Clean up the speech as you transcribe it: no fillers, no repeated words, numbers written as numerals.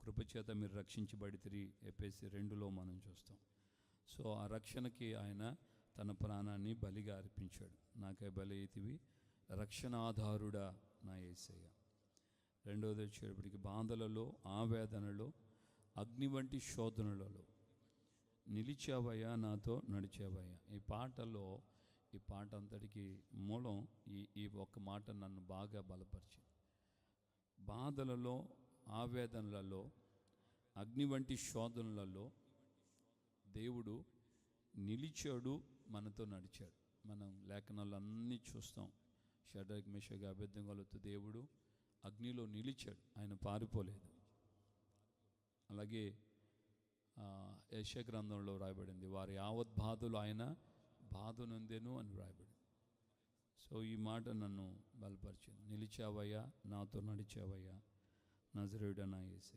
కృపచేత మీరు రక్షించబడితిరి ఎఫెసీ 2లో మనం చూస్తాం. సో ఆ రక్షణకి ఆయన తన ప్రాణాన్ని బలిగా అర్పించాడు. నాకై బలి అయితివి రక్షణాధారుడా నా యేసయ్య. రెండవది వచ్చేటప్పటికి బాధలలో, ఆవేదనలో, అగ్ని వంటి శోధనలలో నిలిచావయ్యా, నాతో నడిచావయ్యా. ఈ పాట అంతటికి మూలం ఈ ఒక్క మాట నన్ను బాగా బలపరిచింది. బాధలలో, ఆవేదనలలో, అగ్ని వంటి శోధనలలో దేవుడు నిలిచాడు, మనతో నడిచాడు. మనం లేఖనాలు అన్నీ చూస్తాం. షడ్రక్ మెషక్ అబేద్నెగోలతో దేవుడు అగ్నిలో నిలిచాడు, ఆయన పారిపోలేదు. అలాగే యెషయా గ్రంథంలో రాయబడింది, వారి యావత్ బాధలు ఆయన బాధ నొందెను అని రాయబడింది. సో ఈ మాట నన్ను బలపరిచింది. నిలిచావయ్యా, నాతో నడిచావయ్యా, నజరేయుడా నా యేసయ్యా.